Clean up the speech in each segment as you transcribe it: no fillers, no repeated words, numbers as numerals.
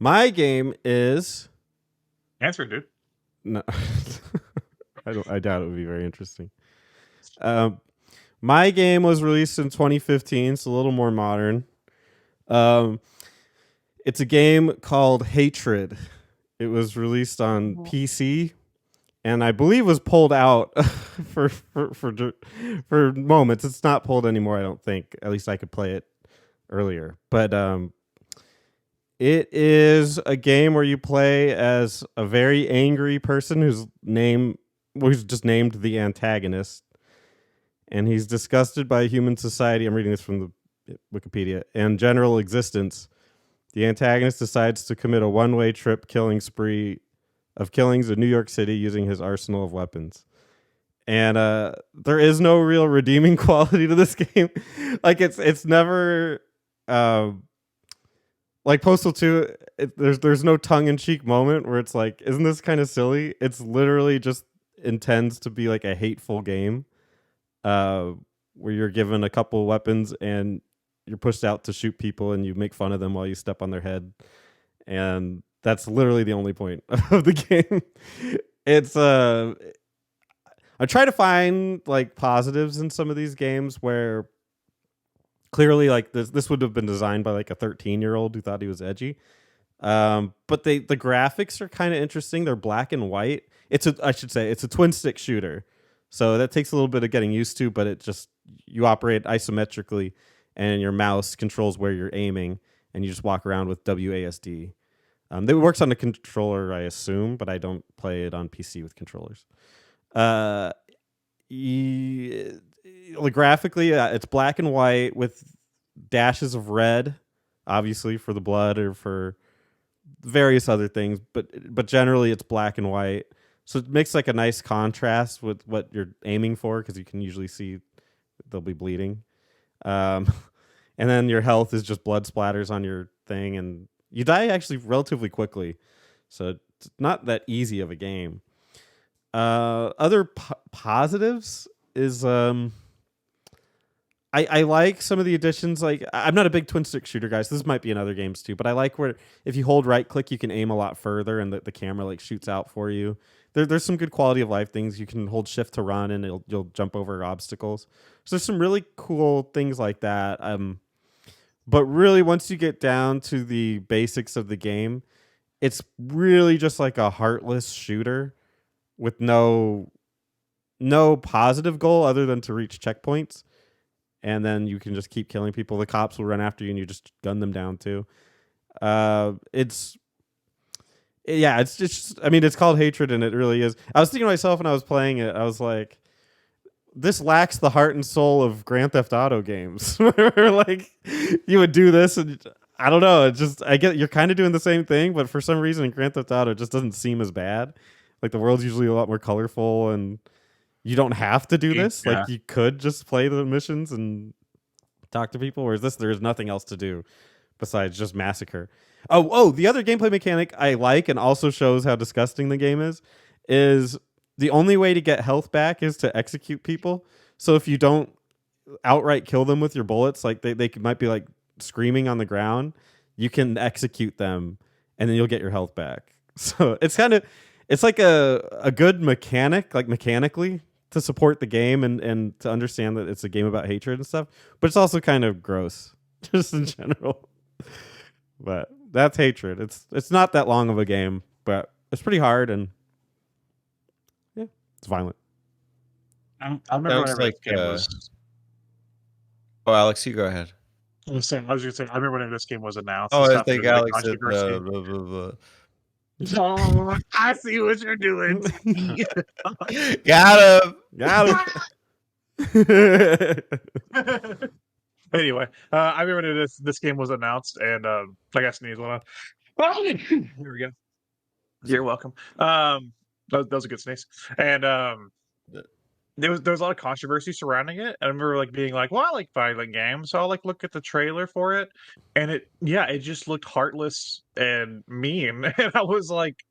My game is Answer, dude. no. I doubt it would be very interesting. Um, my game was released in 2015. It's a little more modern. Um, it's a game called Hatred. It was released on PC, and I believe was pulled out for moments. It's not pulled anymore. I don't think. At least I could play it earlier, but it is a game where you play as a very angry person who's just named the antagonist, and he's disgusted by human society. I'm reading this from the Wikipedia and general existence. The antagonist decides to commit a one-way trip killing spree of killings in New York City using his arsenal of weapons. And there is no real redeeming quality to this game. Like it's never like Postal 2. There's no tongue in cheek moment where it's like, isn't this kind of silly? It's literally just intends to be like a hateful game, where you're given a couple weapons and you're pushed out to shoot people and you make fun of them while you step on their head, and that's literally the only point of the game. It's I try to find like positives in some of these games where clearly like this would have been designed by like a 13-year-old who thought he was edgy. But the graphics are kind of interesting. They're black and white. I should say it's a twin stick shooter, so that takes a little bit of getting used to. But you operate isometrically, and your mouse controls where you're aiming, and you just walk around with WASD. It works on the controller, I assume, but I don't play it on PC with controllers. Graphically, it's black and white with dashes of red, obviously for the blood or for various other things, but generally it's black and white. So it makes like a nice contrast with what you're aiming for, because you can usually see they'll be bleeding. And then your health is just blood splatters on your thing, and you die actually relatively quickly. So it's not that easy of a game. Other positives is I like some of the additions. Like, I'm not a big twin stick shooter, guys. This might be in other games too, but I like where if you hold right click, you can aim a lot further, and the camera like shoots out for you. There's some good quality of life things. You can hold shift to run, and you'll jump over obstacles. So there's some really cool things like that. But really, once you get down to the basics of the game, it's really just like a heartless shooter with no positive goal other than to reach checkpoints, and then you can just keep killing people. The cops will run after you, and you just gun them down too. It's just, I mean, it's called Hatred, and it really is. I was thinking to myself when I was playing it, I was like, this lacks the heart and soul of Grand Theft Auto games. Where like you would do this, and I don't know. I get you're kind of doing the same thing, but for some reason, Grand Theft Auto just doesn't seem as bad. Like the world's usually a lot more colorful, and you don't have to do this. Yeah. Like you could just play the missions and talk to people. Whereas there's nothing else to do besides just massacre. The other gameplay mechanic I like, and also shows how disgusting the game is the only way to get health back is to execute people. So if you don't outright kill them with your bullets, like they might be like screaming on the ground, you can execute them, and then you'll get your health back. So it's like a good mechanic, like mechanically, to support the game and to understand that it's a game about hatred and stuff. But it's also kind of gross, just in general. But that's Hatred. It's not that long of a game, but it's pretty hard, and yeah, it's violent. I remember Sounds whenever like, this game was. Oh, Alex, you go ahead. I was just gonna say, I remember when this game was announced. Oh, And I stuff, think there was a Alex said controversy. blah, blah, blah. Oh, I see what you're doing. Got him. Anyway, I remember when this game was announced, and I got sneeze one. Here we go. You're welcome. That was a good sneeze. And there was a lot of controversy surrounding it. I remember like being like, "Well, I like violent games," so I'll like look at the trailer for it, and it just looked heartless and mean, and I was like,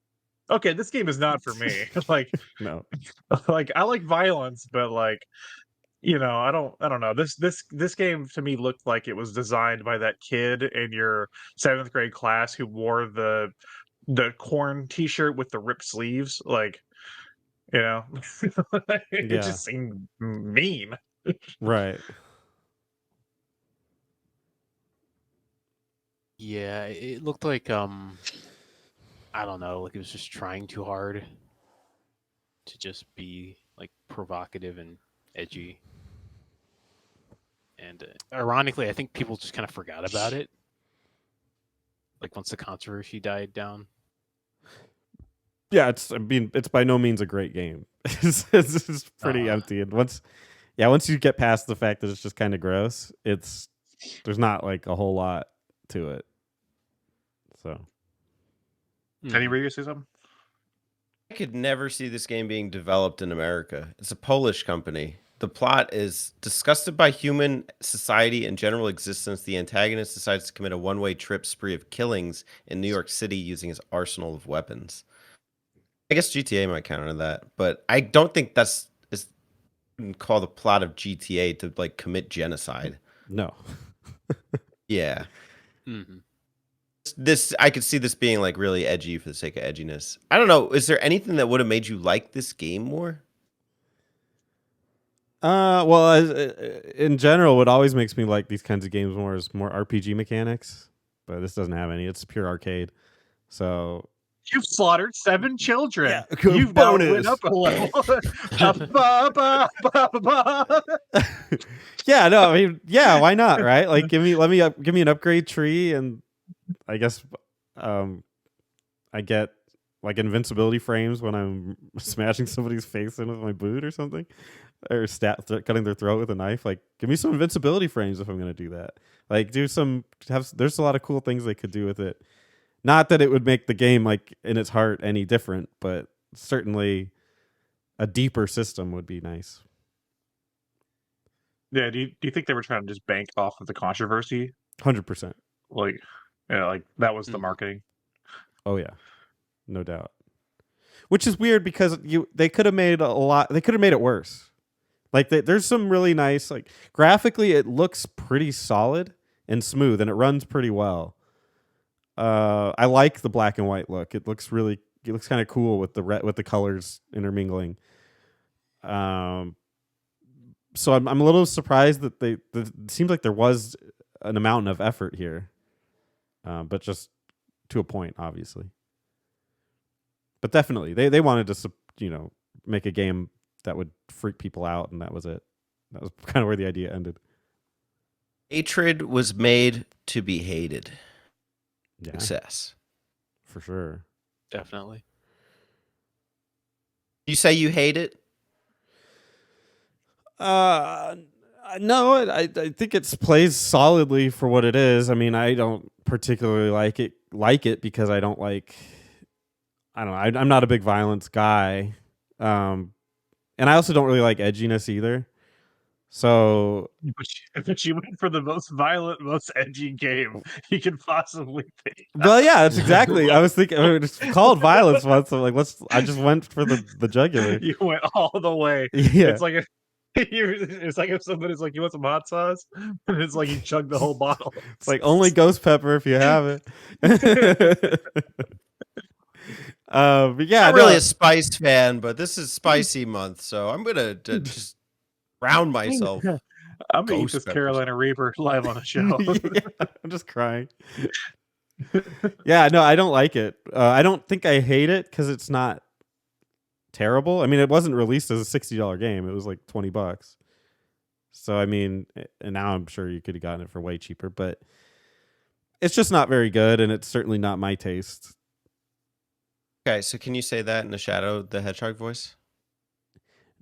"Okay, this game is not for me." Like, No. like I like violence, but like I don't know. This game to me looked like it was designed by that kid in your 7th grade class who wore the corn T-shirt with the ripped sleeves. Like, it Yeah. just seemed mean. Right. Yeah, it looked like I don't know, like it was just trying too hard to just be like provocative and edgy. And ironically, I think people just kind of forgot about it. Like once the controversy died down. Yeah, it's by no means a great game. It's pretty empty, and once you get past the fact that it's just kind of gross, there's not like a whole lot to it. So, Teddy, were you gonna say something? I could never see this game being developed in America. It's a Polish company. The plot is disgusted by human society and general existence. The antagonist decides to commit a one-way trip spree of killings in New York City using his arsenal of weapons. I guess GTA might counter that, but I don't think that's call the plot of GTA to like commit genocide. no. Yeah. Mm-hmm. This I could see this being like really edgy for the sake of edginess. I don't know. Is there anything that would have made you like this game more? Well, in general, what always makes me like these kinds of games more is more RPG mechanics, but this doesn't have any. It's pure arcade. So You've slaughtered 7 children. Yeah, You've now bonus. went up a level. Ba, ba, ba, ba, ba. yeah, no, I mean, yeah, why not, right? Like, give me an upgrade tree, and I guess, I get like invincibility frames when I'm smashing somebody's face in with my boot or something, or cutting their throat with a knife. Like, give me some invincibility frames if I'm gonna do that. Like, there's a lot of cool things they could do with it. Not that it would make the game like in its heart any different, but certainly a deeper system would be nice. Yeah, do you think they were trying to just bank off of the controversy? 100%. Like, like that was the marketing. Oh yeah, no doubt. Which is weird because they could have made They could have made it worse. Like there's some really nice, like graphically, it looks pretty solid and smooth, and it runs pretty well. I like the black and white look. It looks kind of cool with the colors intermingling. So I'm a little surprised that it seems like there was an amount of effort here, but just to a point, obviously. But definitely, they wanted to make a game that would freak people out, and that was it. That was kind of where the idea ended. Hatred was made to be hated. Yeah, Success. for sure. Definitely. You say you hate it? No, I think it plays solidly for what it is. I mean, I don't particularly like it because I don't know. I'm not a big violence guy, and I also don't really like edginess either. So, But you went for the most violent, most edgy game you could possibly pick. well, yeah, that's exactly. I was thinking it's called violence once. So like, I just went for the jugular. You went all the way. Yeah, It's like it's like if somebody's like, "You want some hot sauce?" and it's like you chug the whole bottle. it's like only ghost pepper if you have it. But yeah, I'm not really a spice fan, but this is spicy month, so I'm gonna just round myself. I'm gonna eat Ghost this peppers. Carolina Reaper live on the show. Yeah, I'm just crying. Yeah, no, I don't like it. I don't think I hate it because it's not terrible. I mean, it wasn't released as a $60 game. It was like $20. So I mean, and now I'm sure you could have gotten it for way cheaper, but it's just not very good, and it's certainly not my taste. Okay, so can you say that in the Shadow the Hedgehog voice?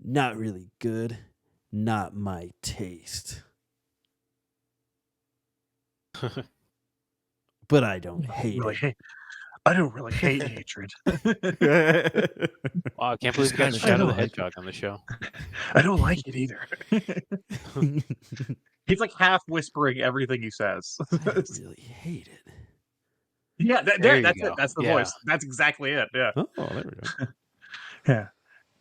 Not really good. Not my taste. But I don't hate it. I don't really hate hatred. Wow, I can't believe we got the I Shadow the don't like Hedgehog on the show. I don't like it either. He's like half whispering everything he says. I really hate it. Yeah, There you that's go. it. That's the Yeah. voice. That's exactly it. Yeah. Oh, there we go. Yeah.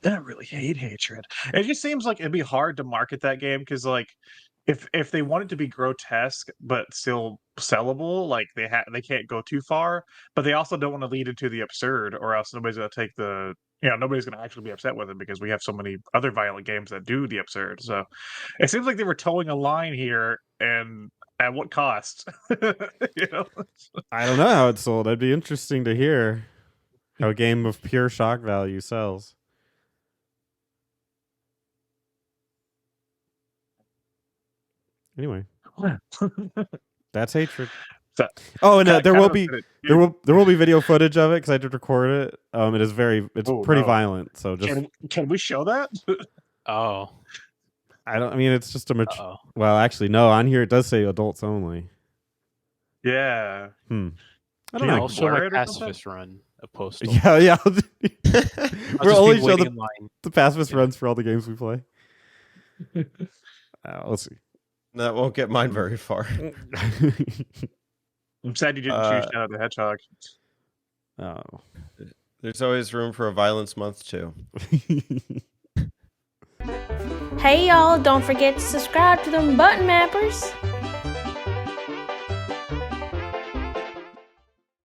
I really hate Hatred. It just seems like it'd be hard to market that game because, like, if they want it to be grotesque but still sellable, like they can't go too far, but they also don't want to lead into the absurd, or else nobody's gonna take the nobody's gonna actually be upset with it because we have so many other violent games that do the absurd. So it seems like they were towing a line here, and at what cost? you know. I don't know how it's sold. It'd be interesting to hear how a game of pure shock value sells. Anyway, that's Hatred. So, Oh, and kinda- there kinda will was be gonna- there will be video footage of it because I did record it. It is it's Oh, pretty no. violent. So just Can we show that? Oh, I mean it's just a oh. well actually no, on here it does say adults only. Yeah. I don't Can you know. I'll show blur my it or something? pacifist run of Postal. Yeah. I'll We'll just only be show waiting the in line. pacifist Yeah. runs for all the games we play. Let's see. That won't get mine very far. I'm sad you didn't choose Shadow the Hedgehog. Oh. There's always room for a violence month too. Hey y'all, don't forget to subscribe to them button mappers.